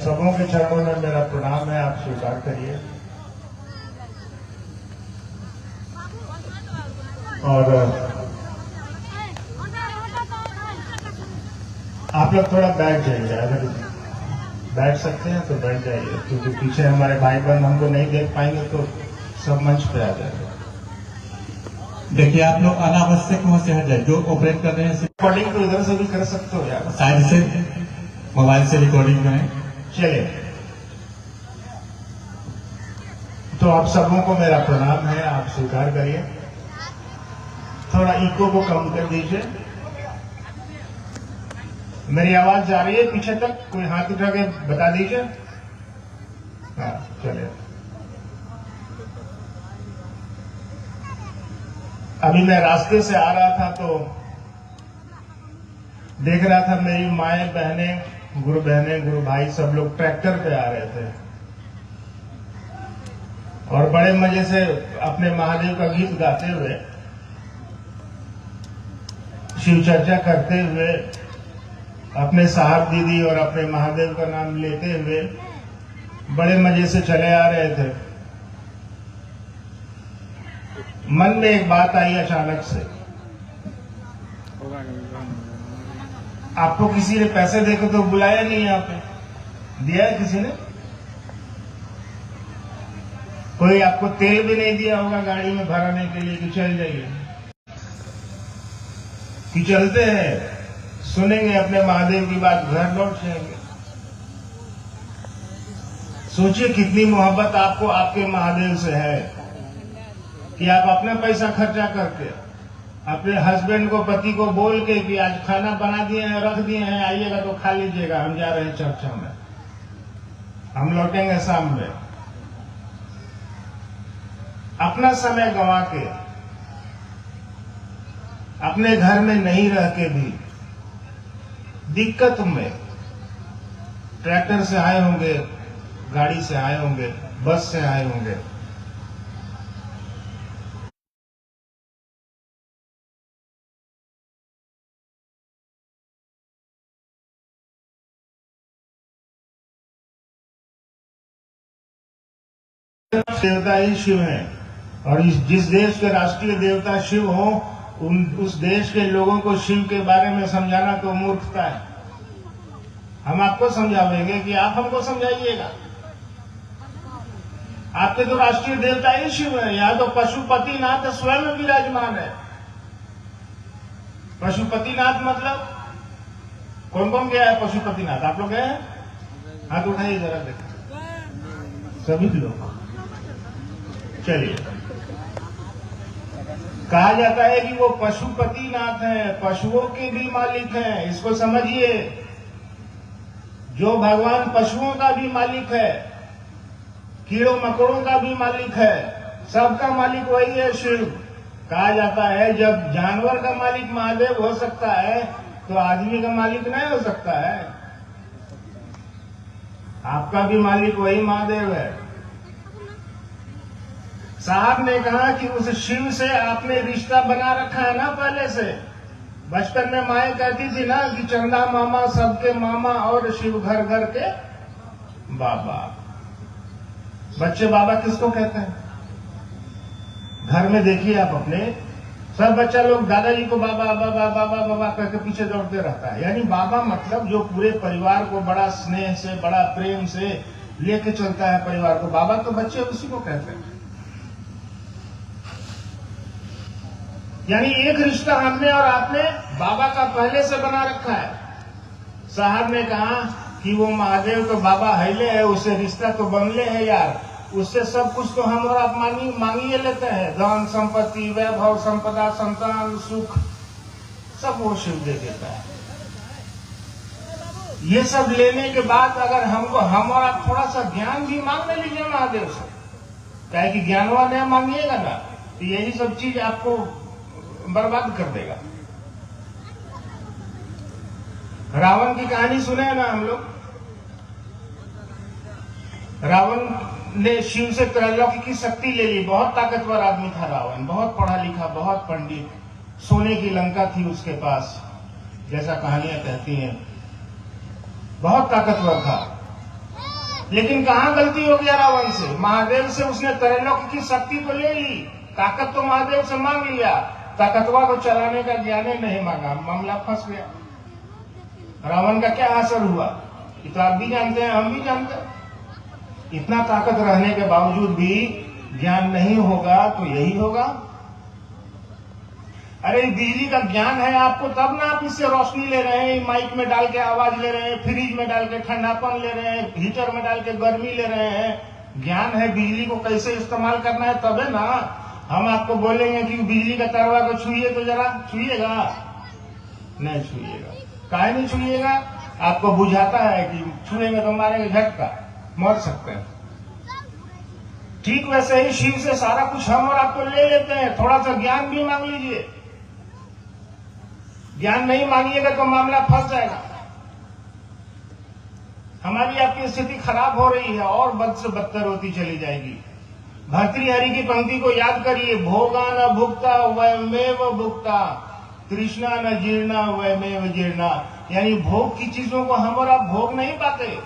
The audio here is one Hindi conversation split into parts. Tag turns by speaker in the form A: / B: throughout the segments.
A: सबों के चरणों में मेरा प्रणाम है, आप स्वीकार करिए। और आप लोग थोड़ा बैठ जाइए, अगर बैठ सकते हैं तो बैठ जाइए, क्योंकि पीछे हमारे भाई बहन हमको नहीं देख पाएंगे तो सब मंच पे आ जाएगा।
B: देखिए, आप लोग अनावश्यक वहां से हट जाए, जो ऑपरेट कर रहे हैं
A: रिकॉर्डिंग तो इधर से भी कर सकते हो यार,
B: साइड से मोबाइल से रिकॉर्डिंग करें।
A: चलिए, तो आप सबों को मेरा प्रणाम है, आप स्वीकार करिए। थोड़ा इको को कम कर दीजिए। मेरी आवाज जा रही है पीछे तक? कोई हाथ उठा के बता दीजिए। हाँ, चलिए। अभी मैं रास्ते से आ रहा था तो देख रहा था मेरी माएं बहनें, गुरु भाई सब लोग ट्रैक्टर पे आ रहे थे और बड़े मजे से अपने महादेव का गीत गाते हुए, शिव चर्चा करते हुए, अपने साहब दीदी और अपने महादेव का नाम लेते हुए बड़े मजे से चले आ रहे थे। मन में एक बात आई अचानक से, आपको किसी ने पैसे देकर तो बुलाया नहीं, यहाँ पे दिया है किसी ने? कोई आपको तेल भी नहीं दिया होगा गाड़ी में भराने के लिए कि चल जाइए, कि चलते हैं, सुनेंगे अपने महादेव की बात, घर लौट जाएंगे। सोचिए कितनी मोहब्बत आपको आपके महादेव से है कि आप अपना पैसा खर्चा करके अपने हस्बैंड को, पति को बोल के कि आज खाना बना दिए हैं, रख दिए हैं, आइएगा तो खा लीजिएगा, हम जा रहे हैं चर्चा में, हम लौटेंगे शाम में। अपना समय गंवा के, अपने घर में नहीं रह के भी दिक्कत में ट्रैक्टर से आए होंगे, गाड़ी से आए होंगे, बस से आए होंगे। देवता ही शिव हैं और जिस देश के राष्ट्रीय देवता शिव हो, उस देश के लोगों को शिव के बारे में समझाना तो मूर्खता है। हम आपको समझावेंगे कि आप हमको समझाइएगा। आपके तो राष्ट्रीय देवता ही शिव है। यहाँ तो पशुपतिनाथ स्वयं विराजमान है। पशुपतिनाथ मतलब कौन कौन गया है पशुपतिनाथ? आप लोग गए हैं? हाथ उठाइए जरा, देखो सभी लोग। चलिए, कहा जाता है कि वो पशुपतिनाथ हैं, पशुओं के भी मालिक हैं। इसको समझिए, जो भगवान पशुओं का भी मालिक है, कीड़ों मकोड़ों का भी मालिक है, सबका मालिक वही है शिव। कहा जाता है जब जानवर का मालिक महादेव हो सकता है तो आदमी का मालिक नहीं हो सकता है। आपका भी मालिक वही महादेव है। साहब ने कहा कि उस शिव से आपने रिश्ता बना रखा है ना पहले से। बचपन में माएं कहती थी ना कि चंदा मामा सबके मामा और शिव घर घर के बाबा। बच्चे बाबा किसको कहते हैं? घर में देखिए आप अपने, सब बच्चा लोग दादाजी को बाबा बाबा बाबा बाबा करके पीछे दौड़ते रहता है। यानी बाबा मतलब जो पूरे परिवार को बड़ा स्नेह से, बड़ा प्रेम से लेके चलता है परिवार को। बाबा तो बच्चे उसी को कहते हैं। यानी एक रिश्ता हमने और आपने बाबा का पहले से बना रखा है। साहब ने कहा कि वो महादेव तो बाबा हैले है, उससे रिश्ता तो बनले है यार, उससे सब कुछ तो हम और आप मांगिए लेते हैं, धन संपत्ति, वैभव, संपदा, संतान, सुख, सब वो शिव दे देता है। ये सब लेने के बाद अगर हमको, हम और आप थोड़ा सा ज्ञान भी मांगने लीजिए महादेव से, क्या कि ज्ञानवान है, मांगिएगा ना तो यही सब चीज आपको बर्बाद कर देगा। रावण की कहानी सुने हैं ना हम लोग? रावण ने शिव से त्रैलोक्य की शक्ति ले ली। बहुत ताकतवर आदमी था रावण, बहुत पढ़ा लिखा, बहुत पंडित, सोने की लंका थी उसके पास, जैसा कहानियां कहती हैं, बहुत ताकतवर था। लेकिन कहाँ गलती हो गया रावण से? महादेव से उसने त्रैलोक्य की शक्ति तो ले ली, ताकत तो महादेव से मांग लिया, ताकतवा को चलाने का ज्ञान ही नहीं मांगा, मामला फंस गया। रावण का क्या असर हुआ ये तो आप भी जानते हैं, हम भी जानते हैं। इतना ताकत रहने के बावजूद भी ज्ञान नहीं होगा तो यही होगा। अरे बिजली का ज्ञान है आपको तब ना आप इससे रोशनी ले रहे हैं, माइक में डाल के आवाज ले रहे हैं, फ्रिज में डाल के ठंडापन ले रहे हैं, हीटर में डाल के गर्मी ले रहे हैं। ज्ञान है बिजली को कैसे इस्तेमाल करना है, तब है ना हम आपको बोलेंगे कि बिजली का तारवा को छुइए तो जरा छुइएगा, नहीं छुइएगा। काहे नहीं छुइएगा? आपको बुझाता है कि छुएंगे तो मारेंगे झटका, मर सकते हैं। ठीक वैसे ही शिव से सारा कुछ हम और आपको ले लेते हैं। थोड़ा सा ज्ञान भी मांग लीजिए, ज्ञान नहीं मांगिएगा तो मामला फंस जाएगा। हमारी आपकी स्थिति खराब हो रही है और बद से बदतर होती चली जाएगी। भर्तृहरि की पंक्ति को याद करिए, भोगा न भुक्ता वयमेव भुक्ता, तृष्णा न जीर्णा वयमेव जीर्णा। यानी भोग की चीजों को हम और आप भोग नहीं पाते,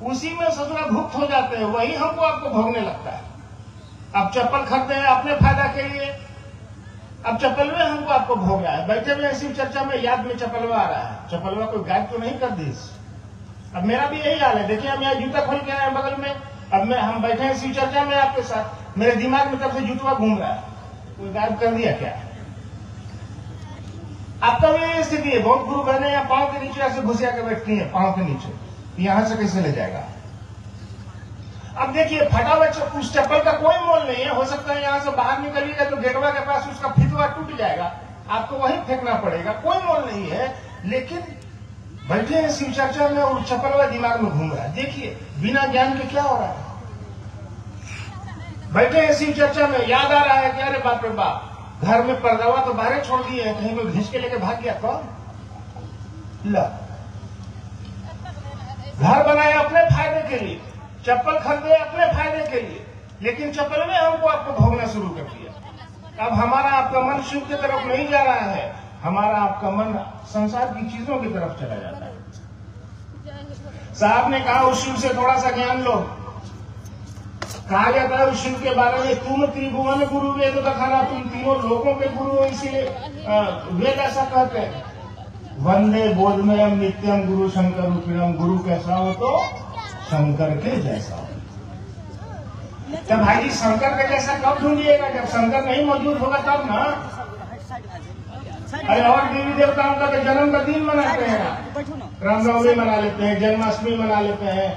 A: उसी में ससुरा भुक्त हो जाते हैं, वही हमको आपको भोगने लगता है। आप चप्पल खरीदते हैं अपने फायदा के लिए, अब चप्पलवे हमको आपको भोग रहा है। बैठे हुए शिव चर्चा में याद में चप्पलवा आ रहा है, चप्पलवा कोई गायब तो नहीं कर दी। अब मेरा भी यही हाल है, देखिए हम यहाँ जूता खोल के आए बगल में, अब हम बैठे हैं शिव चर्चा में आपके साथ, मेरे दिमाग में तब से जूतवा घूम रहा है, कोई गायब कर दिया क्या? आपका भी यही स्थिति है। बहुत गुरु बहने या पांव के नीचे ऐसे घुसिया के बैठती है, पांव के नीचे, यहां से कैसे ले जाएगा? अब देखिए फटा हुआ उस चप्पल का कोई मोल नहीं है। हो सकता है यहां से बाहर निकलिएगा तो गेटवा के पास उसका फितवा टूट जाएगा, आपको वहीं फेंकना पड़ेगा, कोई मोल नहीं है। लेकिन बैठे हैं शिव चर्चा में और चप्पलवा दिमाग में घूम रहा है। देखिए बिना ज्ञान के क्या हो रहा है। बैठे हैं शिव चर्चा में, याद आ रहा है कि अरे बाप रे बाप, घर में पर्दावा तो बाहर छोड़ दिए हैं, कहीं कोई घिस के लेके भाग गया तो ला। घर बनाए अपने फायदे के लिए, चप्पल खरीदे अपने फायदे के लिए, लेकिन चप्पल में हमको आपको भोगना शुरू कर दिया। अब हमारा आपका मन शिव की तरफ नहीं जा रहा है, हमारा आपका मन संसार की चीजों की तरफ चला जाता है। साहब ने कहा उस शिव से थोड़ा सा ज्ञान लो। कहा जाता है उस शिव के बारे में, तुम त्रिभुवन गुरु वेद दखाना, तुम तीनों लोगों के गुरु हो, इसीलिए वेद ऐसा कहते हैं। वंदे बोधमयम नित्यम गुरु शंकर रूपिणम। गुरु कैसा हो तो शंकर के जैसा हो। जब भाई जी शंकर के जैसा कब ढूंढिएगा? जब शंकर नहीं मौजूद होगा तब ना। अरे और देवी देवताओं का तो जन्म का दिन मनाते हैं, रामनवमी मना लेते हैं, जन्माष्टमी मना लेते हैं,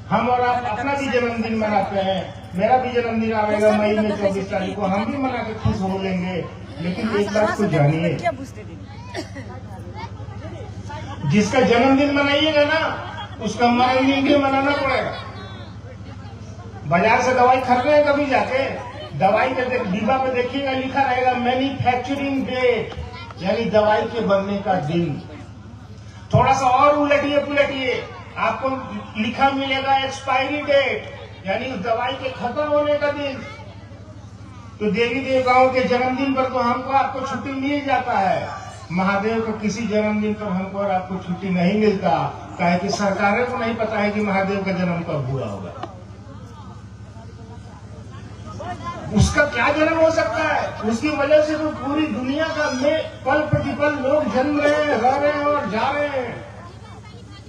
A: हम और आप अपना भी जन्मदिन मनाते हैं। मेरा भी जन्मदिन आएगा मई में 24 तारीख को, हम भी मना के खुश हो लेंगे। लेकिन एक बात को जानिए, जिसका जन्मदिन मनाइएगा ना उसका मरणदिन भी मनाना पड़ेगा। बाजार से दवाई खरीदे हैं कभी जाके, दवाई के डिब्बा पे देखिएगा लिखा रहेगा मैन्युफैक्चरिंग डेट, यानी दवाई के बनने का दिन। थोड़ा सा और उलटिए पुलटिए, आपको लिखा मिलेगा एक्सपायरी डेट, यानी उस दवाई के खत्म होने का दिन। तो देवी देवताओं के जन्मदिन पर तो हमको आपको छुट्टी मिल जाता है, महादेव का किसी जन्मदिन पर हमको और आपको छुट्टी नहीं मिलता। काहे कि सरकारों को नहीं पता है कि महादेव का जन्म कब हुआ होगा। उसका क्या जन्म हो सकता है? उसकी वजह से तो पूरी दुनिया का पल प्रतिपल लोग जन्म रहे हैं, रह रहे हैं और जा रहे हैं।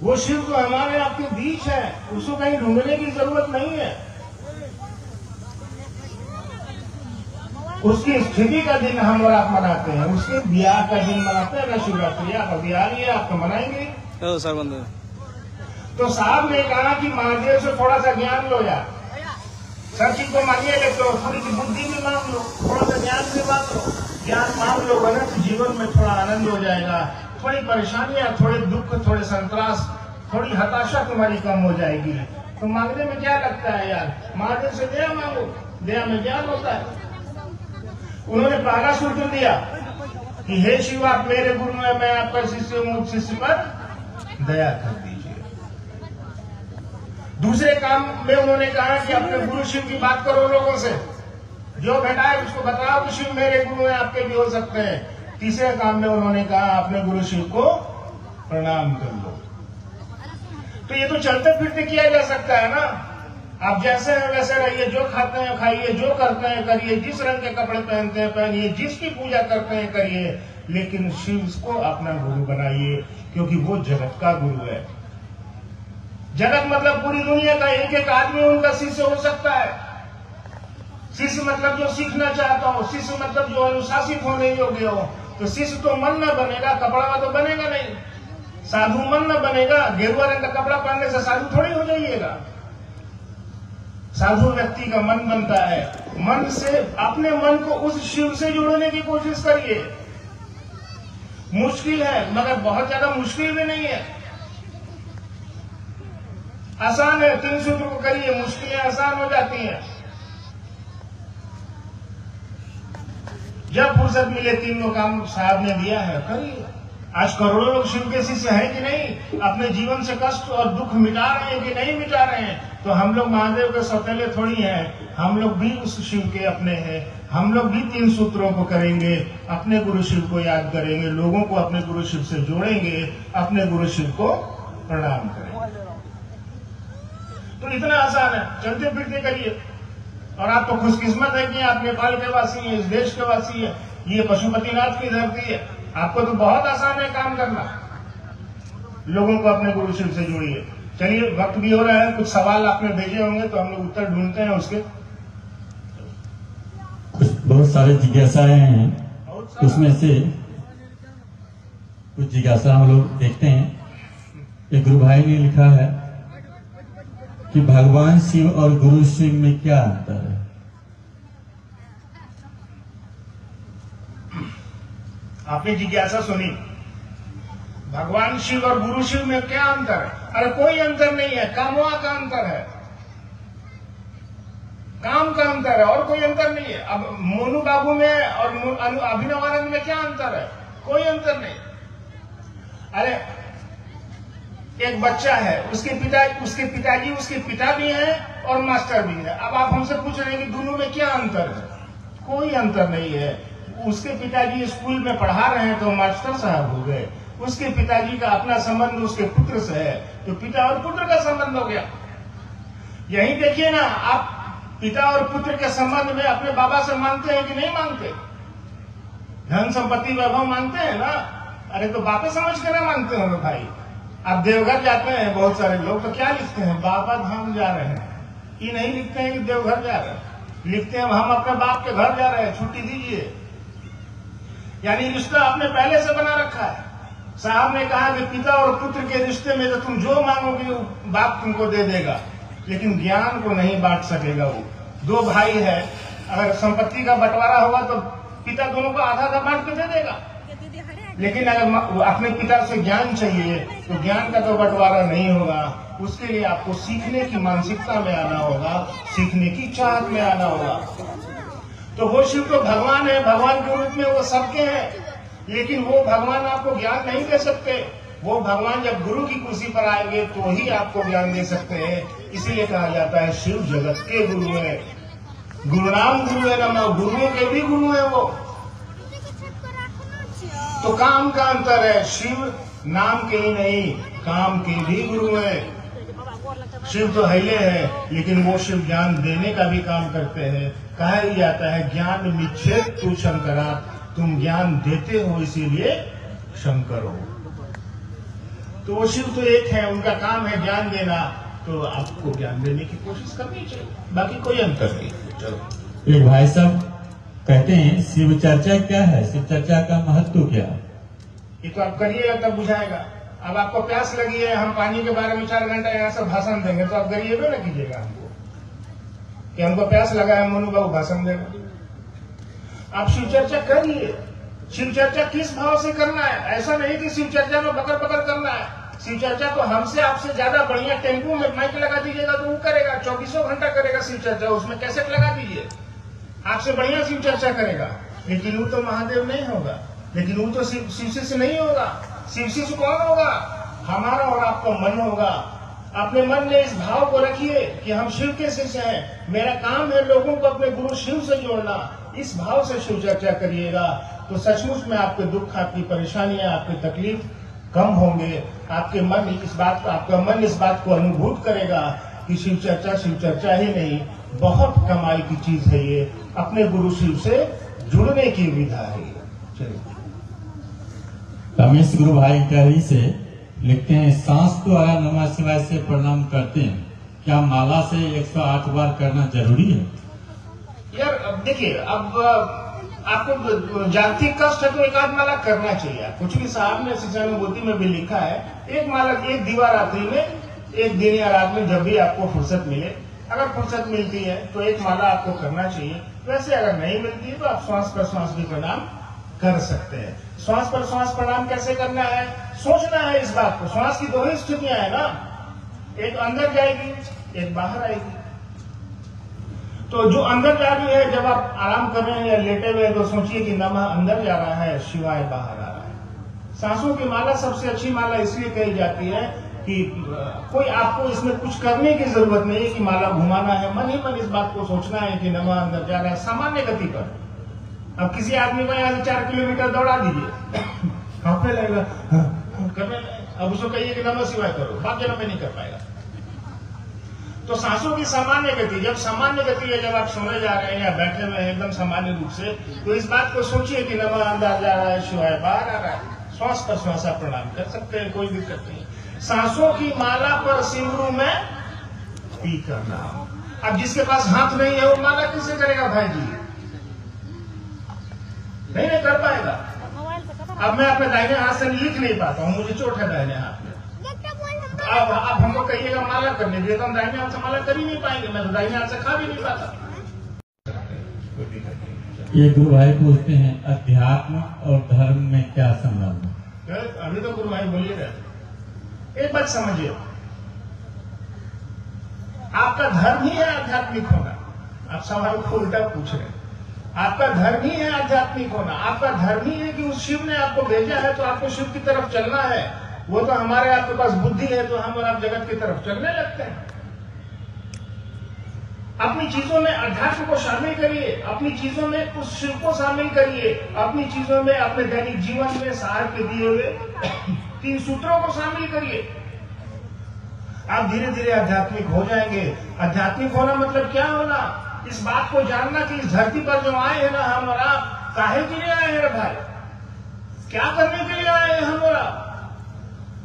A: वो शिव तो हमारे आपके बीच है, उसको कहीं ढूंढने की जरूरत नहीं है। उसकी स्थिति का दिन हम और आप मनाते हैं, उसके ब्याह का दिन मनाते हैं ना। शिवरात्रि आपका ब्याह है, आप तो मनाएंगे। तो साहब ने कहा कि महादेव से थोड़ा सा ज्ञान लो यार। सब चीज को मांगिए ले तो थोड़ी सी बुद्धि भी मांग लो, थोड़ा सा ज्ञान भी मांग लो। ज्ञान मांग लो ना तो जीवन में थोड़ा आनंद हो जाएगा, थोड़ी परेशानियां, थोड़े दुख, थोड़े संतरास, थोड़ी हताशा तुम्हारी कम हो जाएगी। तो मांगने में क्या लगता है यार, महादेव से दया मांगो, दया में ज्ञान होता है। उन्होंने पहला सूत्र दिया कि हे शिव आप मेरे गुरु हैं, मैं आपका शिष्य हूं, उस शिष्य पर दया कर दीजिए। दूसरे काम में उन्होंने कहा कि अपने गुरु शिव की बात करो लोगों से, जो बेटा है उसको बताओ कि शिव मेरे गुरु हैं, आपके भी हो सकते हैं। तीसरे काम में उन्होंने कहा अपने गुरु शिव को प्रणाम कर लो। तो ये तो चलते फिरते किया जा सकता है ना। आप जैसे हैं वैसे रहिए, जो खाते हैं खाइए, जो करते हैं करिए, जिस रंग के कपड़े पहनते हैं पहनिए, जिसकी पूजा करते हैं करिए, लेकिन शिव को अपना गुरु बनाइए, क्योंकि वो जगत का गुरु है। जगत मतलब पूरी दुनिया का एक एक आदमी उनका शिष्य हो सकता है। शिष्य मतलब जो सीखना चाहता हो, शिष्य मतलब जो अनुशासित होने योग्य हो। तो शिष्य तो मन न बनेगा, कपड़ा तो बनेगा नहीं। साधु मन न बनेगा, गेरुआ रंग का कपड़ा पहनने से साधु थोड़ी हो जाइएगा। साधु व्यक्ति का मन बनता है। मन से अपने मन को उस शिव से जोड़ने की कोशिश करिए। मुश्किल है, मगर बहुत ज्यादा मुश्किल भी नहीं है, आसान है। 3 सूत्र को करिए, मुश्किलें आसान हो जाती हैं। जब फुर्सत मिले, 3 काम साहब ने दिया है, करिए। आज करोड़ों लोग शिव के शिष्य हैं कि नहीं? अपने जीवन से कष्ट और दुख मिटा रहे हैं कि नहीं मिटा रहे हैं? तो हम लोग महादेव के सौतेले थोड़ी हैं, हम लोग भी उस शिव के अपने हैं। हम लोग भी 3 सूत्रों को करेंगे, अपने गुरु शिव को याद करेंगे, लोगों को अपने गुरु शिव से जोड़ेंगे, अपने गुरु शिव को प्रणाम करेंगे। तो इतना आसान है, चलते फिरते करिए। और आप तो खुशकिस्मत है कि आप नेपाल के वासी हैं, इस देश के वासी हैं, ये पशुपतिनाथ की धरती है। आपको तो बहुत आसान है काम करना। लोगों को अपने गुरु शिव से जोड़िए। चलिए, वक्त भी हो रहा है, कुछ सवाल आपने भेजे होंगे तो हम लोग उत्तर ढूंढते हैं उसके।
B: कुछ बहुत सारे जिज्ञासाएं हैं, उसमें से कुछ जिज्ञासा हम लोग देखते हैं। एक गुरु भाई ने लिखा है कि भगवान शिव और गुरु शिव में क्या अंतर है?
A: आपने जिज्ञासा सुनी, भगवान शिव और गुरु शिव में क्या अंतर है? अरे कोई अंतर नहीं है, कामवा का अंतर है, काम का अंतर है, और कोई अंतर नहीं है। अब मोनू बाबू में और अभिनव आनंद में क्या अंतर है? कोई अंतर नहीं। अरे एक बच्चा है, उसके पिताजी उसके पिता भी हैं और मास्टर भी है। अब आप हमसे पूछ रहे हैं कि दोनों में क्या अंतर है? कोई अंतर नहीं है। उसके पिताजी स्कूल में पढ़ा रहे हैं तो मास्टर साहब हो गए। उसके पिताजी का अपना संबंध उसके पुत्र से है तो पिता और पुत्र का संबंध हो गया। यही देखिए ना, आप पिता और पुत्र के संबंध में अपने बाबा से मांगते हैं कि नहीं मांगते? धन संपत्ति वैभव मांगते हैं ना? अरे तो बापे समझ के ना मांगते होंगे भाई। आप देवघर जाते हैं, बहुत सारे लोग तो क्या लिखते हैं? बाबा धाम जा रहे हैं। ये नहीं लिखते हैं कि देवघर जा रहे हैं, लिखते हैं हम अपने बाप के घर जा रहे हैं, छुट्टी दीजिए। यानी रिश्ता आपने पहले से बना रखा है। साहब ने कहा कि पिता और पुत्र के रिश्ते में तो तुम जो मांगोगे वो बाप तुमको दे देगा, लेकिन ज्ञान को नहीं बांट सकेगा। वो 2 भाई है, अगर संपत्ति का बंटवारा होगा तो पिता दोनों को आधा आधा बांट के दे देगा, लेकिन अगर अपने पिता से ज्ञान चाहिए तो ज्ञान का तो बंटवारा नहीं होगा। उसके लिए आपको सीखने की मानसिकता में आना होगा, सीखने की चाहत में आना होगा। तो वो शिव तो भगवान है, भगवान के रूप में वो सबके हैं, लेकिन वो भगवान आपको ज्ञान नहीं दे सकते। वो भगवान जब गुरु की कुर्सी पर आएंगे तो ही आपको ज्ञान दे सकते हैं। इसीलिए कहा जाता है शिव जगत के गुरु है। गुरुनाम गुरु है ना, गुरुओं के भी गुरु है वो। तो काम का अंतर है, शिव नाम के ही नहीं, काम के भी गुरु है। शिव तो हैले है, लेकिन वो शिव ज्ञान देने का भी काम करते हैं। कहा ही जाता है ज्ञान मिच्छेद तू शंकरा, तुम ज्ञान देते हो इसीलिए शंकर हो। तो वो शिव तो एक है, उनका काम है ज्ञान देना, तो आपको ज्ञान देने की कोशिश करनी चाहिए, बाकी कोई अंतर नहीं। चलो,
B: एक भाई साहब कहते हैं शिव चर्चा क्या है, शिव चर्चा का महत्व क्या है?
A: ये तो आप करिएगा तब बुझाएगा। अब आपको प्यास लगी है, हम पानी के बारे में 4 घंटा यहाँ से भाषण देंगे तो आप गरिएबे ना कीजिएगा हमको कि हमको प्यास लगा है, मोनू बाबू भाषण देगा। आप शिव चर्चा करिए। शिव चर्चा किस भाव से करना है? ऐसा नहीं कि शिव चर्चा में बकर बकर करना है। शिव चर्चा तो हमसे आपसे ज्यादा बढ़िया टेम्पो में माइक लगा दीजिएगा तो वो करेगा, 24 घंटा करेगा शिव चर्चा। उसमें कैसेट लगा दीजिए, आपसे बढ़िया शिव चर्चा करेगा। लेकिन वो तो महादेव नहीं होगा, लेकिन वो तो शिव शिष्य नहीं होगा। शिव शिष्य कौन होगा? हमारा और आपका मन होगा। अपने मन में इस भाव को रखिए कि हम शिव के शिष्य हैं, मेरा काम है लोगों को अपने गुरु शिव से जोड़ना। इस भाव से शिव चर्चा करिएगा तो सचमुच में आपके दुख, आपकी परेशानियां, आपकी तकलीफ कम होंगे। आपका मन इस बात को अनुभूत करेगा कि शिव चर्चा ही नहीं, बहुत कमाल की चीज है ये। अपने गुरु शिव से जुड़ने की विधा है ये। चलिए,
B: रमेश गुरु भाई इत्यादि से लिखते हैं, सांस को आया नमः शिवाय से प्रणाम करते हैं, क्या माला से 108 बार करना जरूरी है?
A: यार अब देखिए, अब आपको जागतिक कष्ट है तो एक आध माला करना चाहिए। कुछ भी साहब ने शिक्षानुभूति में भी लिखा है, एक माला, एक दिवारात्रि में, एक दिन या रात में जब भी आपको फुर्सत मिले, अगर फुर्सत मिलती है तो एक माला आपको करना चाहिए। वैसे अगर नहीं मिलती है तो आप श्वास पर श्वास भी प्रणाम कर सकते हैं। श्वास पर श्वास प्रणाम कैसे करना है, सोचना है इस बात को। श्वास की दो ही स्थितियां है ना, एक अंदर जाएगी, एक बाहर आएगी। तो जो अंदर जा रही है, जब आप आराम कर रहे हैं या लेटे हुए हैं, तो सोचिए कि नमः अंदर जा रहा है, शिवाय बाहर आ रहा है। सांसों की माला सबसे अच्छी माला इसलिए कही जाती है कि कोई आपको इसमें कुछ करने की जरूरत नहीं है कि माला घुमाना है, मन ही मन इस बात को सोचना है कि नमः अंदर जा रहा है, सामान्य गति पर। अब किसी आदमी को यहाँ से 4 किलोमीटर दौड़ा दीजिए, हाथ में लगेगा करने, अब उसको कहिए कि नमः शिवाय करो, बाकी नमः नहीं कर पाएगा। तो सांसों की सामान्य गति, जब सामान्य गति है, जब आप सोने जा रहे हैं या बैठे हुए हैं एकदम सामान्य रूप से, तो इस बात को सोचिए कि नमः अंदर जा रहा है, शिवाय बाहर आ रहा है। श्वास पर श्वास आप प्रणाम कर सकते हैं, कोई दिक्कत नहीं। सांसों की माला पर सिमरू में पी करना। अब जिसके पास हाथ नहीं है वो माला कैसे करेगा भाई जी? नहीं कर पाएगा। अब मैं अपने दाहिने हाथ से लिख नहीं पाता हूँ, मुझे चोट है दाहिने हाथ में। अब आप हमको कहिएगा माला करने के लिए, तो हम दाहिने हाथ से माला कर ही नहीं पाएंगे। मैं तो दाहिने हाथ से खा भी नहीं पाता।
B: ये गुरु भाई पूछते हैं, अध्यात्म और धर्म में क्या संबंध है?
A: अभी तो गुरु भाई बोलिए रहे। एक बात समझिए, आपका धर्म ही है आध्यात्मिक होना। आप सवाल को उल्टा पूछ रहे हैं। आपका धर्म ही है आध्यात्मिक होना। आपका धर्म ही है कि उस शिव ने आपको भेजा है तो आपको शिव की तरफ चलना है। वो तो हमारे आपके पास बुद्धि है तो हम और आप जगत की तरफ चलने लगते हैं। अपनी चीजों में अध्यात्म को शामिल करिए, अपनी चीजों में उस शिव को शामिल करिए, अपनी चीजों में अपने दैनिक जीवन में सार के दिए हुए 3 सूत्रों को शामिल करिए। आप धीरे धीरे आध्यात्मिक हो जाएंगे। आध्यात्मिक होना मतलब क्या होना? इस बात को जानना कि इस धरती पर जो आए हैं ना हम और आप, काहे के लिए आए हैं भाई? क्या करने के लिए आए हैं हम और आप?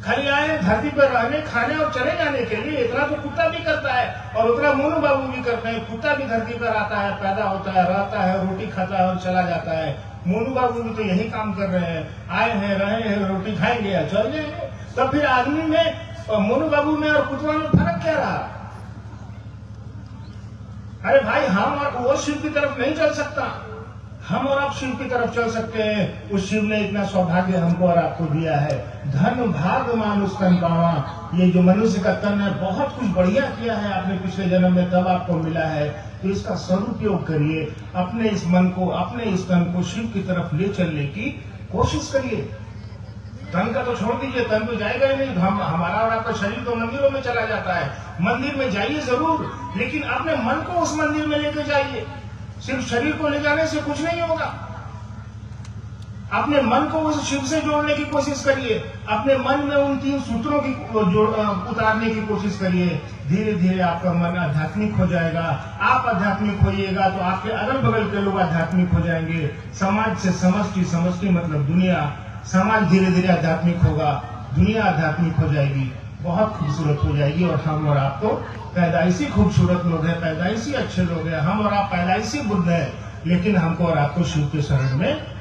A: खाली आए हैं धरती पर रहने, खाने और चले जाने के लिए। इतना तो कुत्ता भी करता है और उतना मोनू बाबू भी करते हैं। कुत्ता भी धरती पर आता है, पैदा होता है, रहता है, रोटी खाता है और चला जाता है। मोनू बाबू भी तो यही काम कर रहे हैं, आए हैं, रहे हैं, रोटी खाएंगे या चल जाएंगे। तब फिर आदमी में, मोनू बाबू में और कुत्ता में फर्क क्या रहा? अरे भाई, हम और वो शिव की तरफ नहीं चल सकता, हम और आप शिव की तरफ चल सकते हैं। उस शिव ने इतना सौभाग्य हमको और आपको दिया है। धन भाग मानुष तन पावा, ये जो मनुष्य का तन है, बहुत कुछ बढ़िया किया है आपने पिछले जन्म में, तब आपको मिला है। तो इसका सदुपयोग करिए। अपने इस मन को, अपने इस तन को शिव की तरफ ले चलने की कोशिश करिए। तन का तो छोड़ दीजिए, तन तो जाएगा ही नहीं। हमारा और आपका शरीर तो मंदिरों में चला जाता है। मंदिर में जाइए जरूर, लेकिन अपने मन को उस मंदिर में लेकर जाइए। सिर्फ शरीर को ले जाने से कुछ नहीं होगा। अपने मन को उस शिव से जोड़ने की कोशिश करिए। अपने मन में उन 3 सूत्रों की उतारने की कोशिश करिए। धीरे धीरे आपका मन आध्यात्मिक हो जाएगा। आप आध्यात्मिक होइएगा तो आपके अगल बगल के लोग आध्यात्मिक हो जाएंगे। समाज से समष्टि, समष्टि मतलब दुनिया, समाज धीरे धीरे आध्यात्मिक होगा, दुनिया आध्यात्मिक हो जाएगी, बहुत खूबसूरत हो जाएगी। और हम और आप तो पैदाइशी खूबसूरत लोग हैं, पैदाइशी अच्छे लोग हैं। हम और आप पैदाइशी बुद्ध हैं, लेकिन हमको और आपको शिव के शरण में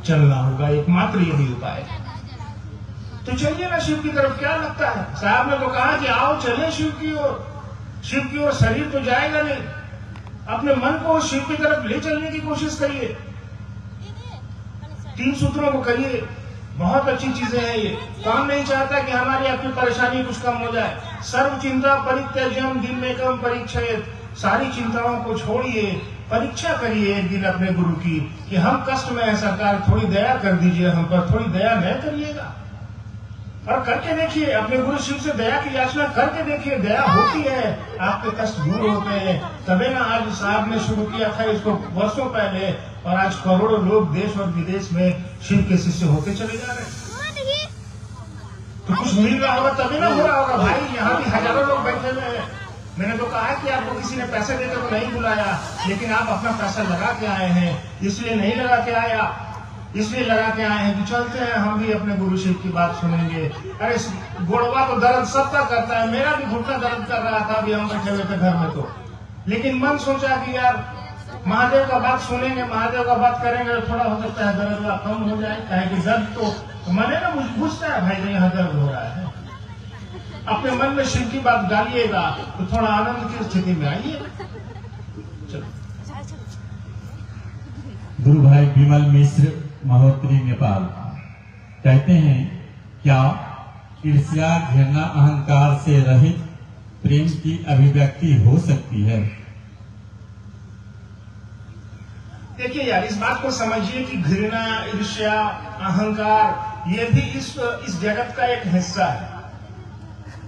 A: चलना होगा। एकमात्र यही उपाय है। तो चलिए ना शिव की तरफ, क्या लगता है? साहब ने तो कहा कि आओ चलें शिव की ओर। शिव की ओर शरीर तो जाएगा नहीं, अपने मन को शिव की तरफ ले चलने की कोशिश करिए। 3 सूत्रों को करिए, बहुत अच्छी चीजें हैं ये। काम नहीं चाहता कि हमारी आपकी परेशानी कुछ कम हो जाए। सर्व चिंता परित्यज्यम दिन में कम परीक्षा। सारी चिंताओं को छोड़िए, परीक्षा करिए एक दिन अपने गुरु की कि हम कष्ट में हैं सरकार, थोड़ी दया कर दीजिए हम पर। थोड़ी दया न करिएगा और करके देखिए। अपने गुरु शिव से दया की याचना करके देखिए, दया होती है, आपके कष्ट दूर होते हैं। तबे ना आज साहब ने शुरू किया था इसको वर्षों पहले, और आज करोड़ों लोग देश और विदेश में शिव के शिष्य होते चले जा रहे हैं। तो कुछ मिल रहा होगा तभी ना हो रहा होगा भाई। यहाँ भी हजारों लोग बैठे हुए हैं, मैंने तो कहा कि आपको किसी ने पैसे देकर तो नहीं बुलाया, लेकिन आप अपना पैसा लगा के आए हैं, इसलिए नहीं लगा के आया, इसलिए लगा के आए हैं कि चलते हैं हम भी अपने गुरु शिव की बात सुनेंगे। अरे गोड़वा तो दर्द सबका करता है, मेरा भी घुटना दर्द कर रहा था अभी हम बैठे हुए थे घर में तो, लेकिन मन सोचा कि यार महादेव का बात सुनेंगे, महादेव का बात करेंगे तो थोड़ा हो सकता है दर्द कम हो जाए। कहे कि दर्द तो मने ना बुझता है भाई, यहाँ दर्द हो रहा है। अपने मन में शिव की बात डालिएगा तो थोड़ा आनंद की स्थिति में आइए। चलो।
B: गुरु भाई विमल मिश्र महोत्तरी नेपाल कहते हैं, क्या ईर्ष्या घृणा अहंकार से रहित प्रेम की अभिव्यक्ति हो सकती है?
A: देखिए यार, इस बात को समझिए कि घृणा, ईर्ष्या, अहंकार ये भी इस जगत का एक हिस्सा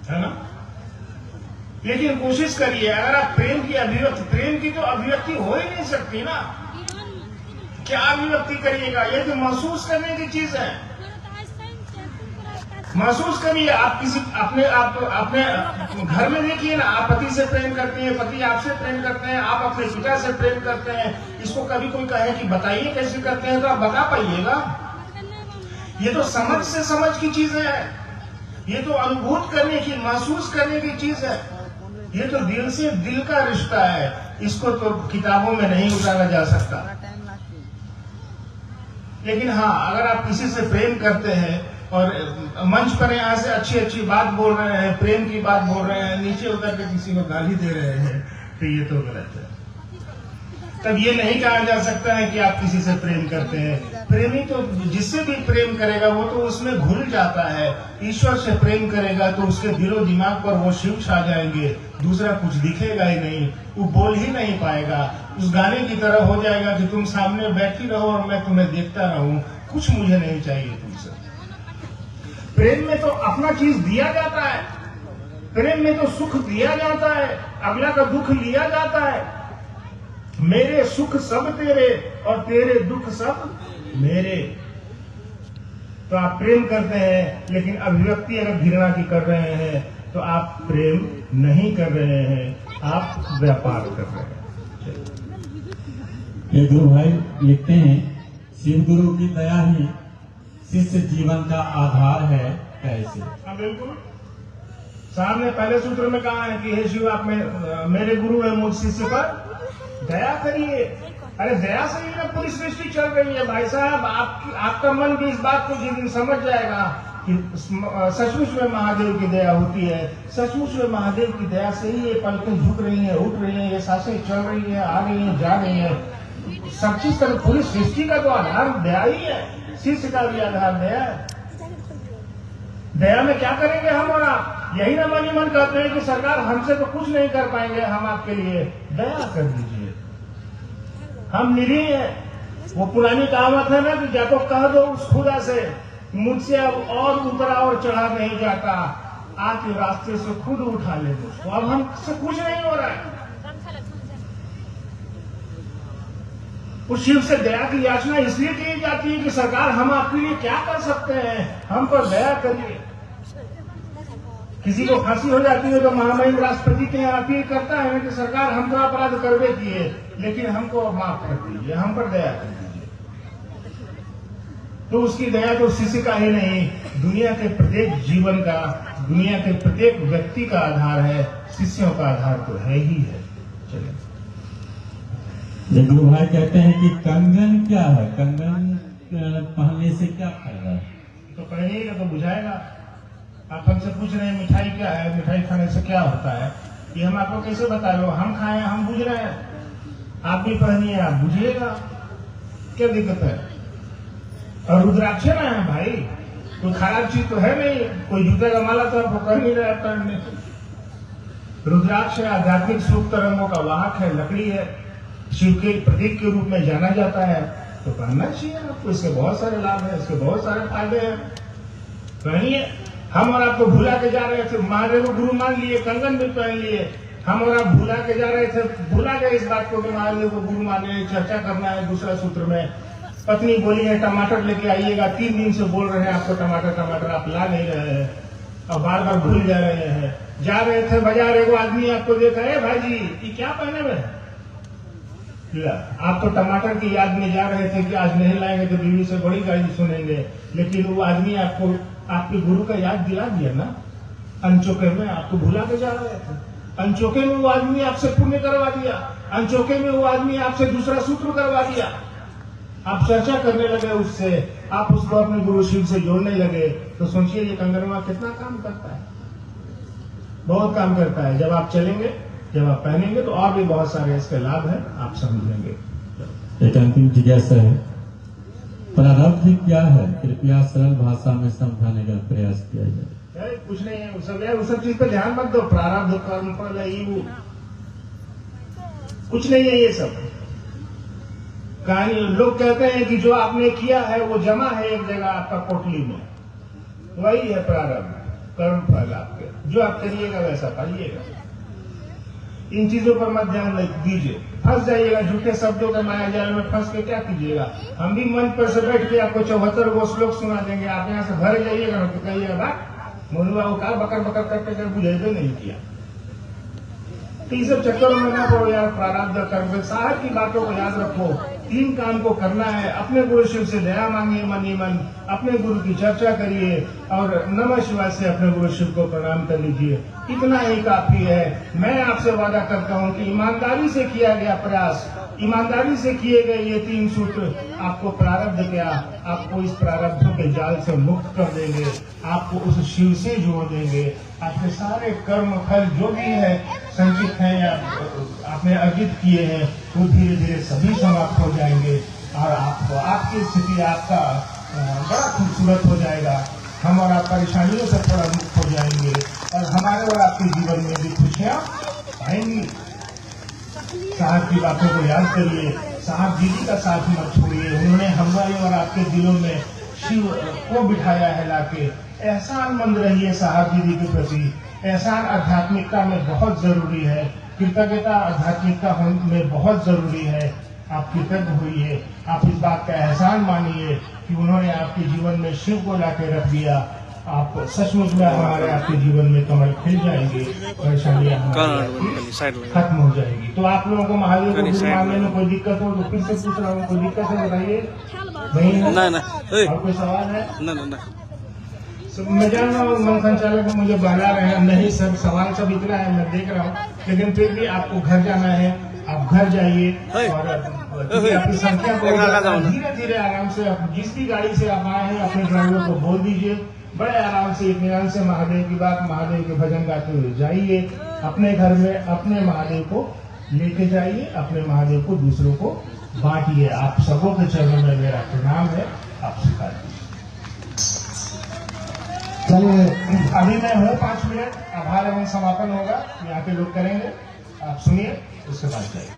A: है ना। लेकिन कोशिश करिए, अगर आप प्रेम की तो अभिव्यक्ति हो ही नहीं सकती ना, क्या अभिव्यक्ति करिएगा? ये तो महसूस करने की चीज है। महसूस करिए। आप किसी अपने घर में देखिए ना, आप पति से प्रेम करते हैं, पति आपसे प्रेम करते हैं, आप अपने पिता से प्रेम करते हैं। इसको कभी कोई कहे कि बताइए कैसे करते हैं, तो आप बता पाइएगा? ये तो समझ से समझ की चीज है, ये तो अनुभूत करने की, महसूस करने की चीज है। ये तो दिल से दिल का रिश्ता है, इसको तो किताबों में नहीं उतारा जा सकता। लेकिन हाँ, अगर आप किसी से प्रेम करते हैं और मंच पर यहाँ से अच्छी अच्छी बात बोल रहे हैं, प्रेम की बात बोल रहे हैं, नीचे उतर के किसी को गाली दे रहे हैं, तो ये तो गलत है। तब ये नहीं कहा जा सकता है कि आप किसी से प्रेम करते हैं। प्रेमी तो जिससे भी प्रेम करेगा वो तो उसमें घुल जाता है। ईश्वर से प्रेम करेगा तो उसके दिलो दिमाग पर वो शिव छा जाएंगे, दूसरा कुछ दिखेगा ही नहीं, वो बोल ही नहीं पाएगा। उस गाने की तरह हो जाएगा कि तुम सामने बैठी रहो और मैं तुम्हें देखता रहूं, कुछ मुझे नहीं चाहिए तुमसे। प्रेम में तो अपना चीज दिया जाता है, प्रेम में तो सुख दिया जाता है, अगला का दुख लिया जाता है। मेरे सुख सब तेरे और तेरे दुख सब मेरे। तो आप प्रेम करते हैं, लेकिन अभिव्यक्ति अगर घृणा की कर रहे हैं तो आप प्रेम नहीं कर रहे हैं, आप व्यापार कर रहे हैं।
B: ये गुरु भाई लिखते हैं, शिव गुरु की दया ही शिष्य जीवन का आधार है, कैसे?
A: हाँ बिल्कुल, साहब ने पहले सूत्र में कहा है कि हे शिव, आप मेरे गुरु है, मुझ शिष्य पर दया करिए। अरे दया से ही ना पूरी सृष्टि चल रही है भाई साहब। आपका मन भी इस बात को जिस दिन समझ जाएगा कि सचमुच में महादेव की दया होती है, सचमुच में महादेव की दया से ही ये पलकें झुक रही हैं, उठ रही हैं, ये सांसें चल रही हैं, आ रही हैं, जा रही हैं, सब चीज का पूरी सृष्टि का तो आधार दया ही है। शिष्य का भी आधार दया है। दया में क्या करेंगे हम और आप? यही ना मन ही मन कहते हैं कि सरकार हमसे तो कुछ नहीं कर पाएंगे, हम आपके लिए दया कर दीजिए। हम निरीह हैं। वो पुरानी कहावत है ना कि जा तो कह दो उस खुदा से, मुझसे अब और उतरा और चढ़ा नहीं जाता, आके रास्ते से खुद उठा ले मुझको, अब हमसे कुछ नहीं हो रहा है। उस शिव से दया की याचना इसलिए की जाती है कि सरकार हम आपके लिए क्या कर सकते हैं, हम पर दया करिए। किसी को फांसी हो जाती है तो महामहिम राष्ट्रपति के यहाँ अपील करता है कि सरकार हम तो अपराध करवे किए, लेकिन हमको माफ कर दीजिए, हम पर दया कर दीजिए। तो उसकी दया तो शिष्य का ही नहीं, दुनिया के प्रत्येक जीवन का, दुनिया के प्रत्येक व्यक्ति का आधार है। शिष्यों का आधार तो है ही है। चलिए,
B: गुरु भाई कहते हैं कि कंगन क्या है? कंगन पहनने से क्या फायदा है?
A: तो पहनिएगा तो बुझाएगा। आप हमसे पूछ रहे हैं मिठाई क्या है, मिठाई खाने से क्या होता है, ये हम आपको कैसे बता लो? हम खाए, हम बुझ रहे हैं, आप भी पहनिए, आप बुझिएगा, क्या दिक्कत है? और रुद्राक्ष ना है भाई, कोई खराब चीज तो है नहीं, कोई जूते का माला तो आपको कर नहीं रहा है पहनने। रुद्राक्ष आध्यात्मिक सुख तरंगों का वाहक है, लकड़ी है, शिव के प्रतीक के रूप में जाना जाता है, तो पहनना चाहिए आपको। इसके बहुत सारे लाभ है, इसके बहुत सारे फायदे हैं, पहनिए। हम और आप तो भुला के जा रहे थे, महादेव को गुरु मान लिए, कंगन भी पहन लिए। हम और आप भुला के जा रहे थे, भुला गए इस बात को कि महादेव को गुरु माने, चर्चा करना है। दूसरा सूत्र में पत्नी बोली है टमाटर लेके आइएगा, 3 दिन से बोल रहे हैं आपको टमाटर, टमाटर आप ला नहीं रहे हैं। और बार बार भूल जा रहे हैं। जा रहे थे बाजार, एक आदमी आपको देखा, है भाई जी ये क्या पहने हुए हैं? आप तो टमाटर की याद में जा रहे थे कि आज नहीं लाएंगे तो बीवी से बड़ी गाली सुनेंगे, लेकिन वो आदमी आपको आपके गुरु का याद दिला दिया ना। अनचोके में आपको भुला के जा रहे थे, अनचोके में वो आदमी आपसे पुण्य करवा दिया, अनचोके में वो आदमी आपसे दूसरा सूत्र करवा दिया। आप चर्चा करने लगे उससे, आप उसको अपने गुरु शिव से जोड़ने लगे, तो सोचिए ये कंगनवा कितना काम करता है। बहुत काम करता है। जब आप चलेंगे, जब आप पहनेंगे तो और भी बहुत सारे इसके लाभ हैं, आप समझेंगे।
B: एक अंतिम जिज्ञासा है, प्रारब्ध क्या है? कृपया सरल भाषा में समझाने का प्रयास किया जाए।
A: कुछ नहीं है, उस सब चीज पे ध्यान मत दो। प्रारब्ध, कर्म फल, ये कुछ नहीं है। ये सब कहानी, लोग कहते हैं कि जो आपने किया है वो जमा है एक जगह आपका पोटली में, वही है प्रारब्ध, कर्म फल आपके। जो आप करिएगा वैसा पाइएगा। इन चीजों पर मत ध्यान दीजिए, फंस जाइएगा झूठे शब्दों के माया जाल में फंस के क्या कीजिएगा। हम भी मंच पर से बैठ के आपको 74 गो श्लोक सुना देंगे, आप यहाँ से घर जाइएगा ना तो कहिएगा बात मोनुआ वो का बकर बकर करके बुझेबे नहीं किया। तो ये सब चक्करों में ना पड़ो यार। प्रारब्ध कर्म साहब की बातों को याद रखो। 3 काम को करना है। अपने गुरु शिव से दया मांगिए मन ही मन, अपने गुरु की चर्चा करिए और नमः शिवाय से अपने गुरु शिव को प्रणाम कर लीजिए। इतना ही काफी है। मैं आपसे वादा करता हूँ कि ईमानदारी से किया गया प्रयास, ईमानदारी से किए गए ये 3 सूत्र आपको प्रारब्ध क्या, आपको इस प्रारब्धों के जाल से मुक्त कर देंगे, आपको उस शिव से जोड़ देंगे। आपके सारे कर्म फल जो भी है संचित हैं या आपने अर्जित किए हैं वो धीरे धीरे सभी समाप्त हो जाएंगे और आपको आपकी स्थिति आपका बड़ा खूबसूरत हो जाएगा। हम और आप परेशानियों से थोड़ा मुक्त हो जाएंगे और हमारे और आपके जीवन में भी खुशियाँ आएंगी। साहब की बातों को याद करिए, साहब दीदी का साथ मत छोड़िए। उन्होंने हमारे और आपके दिलों में शिव को बिठाया है लाके। एहसानमंद रहिए साहब दीदी के प्रति। एहसान आध्यात्मिकता में बहुत जरूरी है, कृतज्ञता आध्यात्मिकता में बहुत जरूरी है। आप कृतज्ञ होइए, आप इस बात का एहसान मानिए कि उन्होंने आपके जीवन में शिव को लाके रख दिया। आप सचमुच में हमारे आपके जीवन में कमल खिल जाएंगे, परेशानियां खत्म हो जाएगी। तो आप लोगों को महादेव को गुरु मानने में कोई दिक्कत हो तो फिर से पूछ रहा हूँ, कोई दिक्कत है बताइए? नहीं। और कोई सवाल है? मैं जान रहा हूँ मन संचालक मुझे बहला रहे हैं। नहीं सर, सवाल सब इतना है मैं देख रहा हूँ, लेकिन फिर भी आपको घर जाना है, आप घर जाइए और आपकी संख्या को धीरे धीरे आराम से, जिस भी गाड़ी से आप आए हैं अपने ड्राइवर को बोल दीजिए, बड़े आराम से इत्मीनान से महादेव की बात, महादेव के भजन गाते हुए जाइए। अपने घर में अपने महादेव को लेके जाइए, अपने महादेव को दूसरों को बांटिए। आप सबों के चरणों में मेरा प्रणाम है, आप स्वीकार कीजिए। चलिए अभी मैं हूँ 5 मिनट, आभार एवं समापन होगा, यहाँ के लोग करेंगे, आप सुनिए उसके बाद जाइए।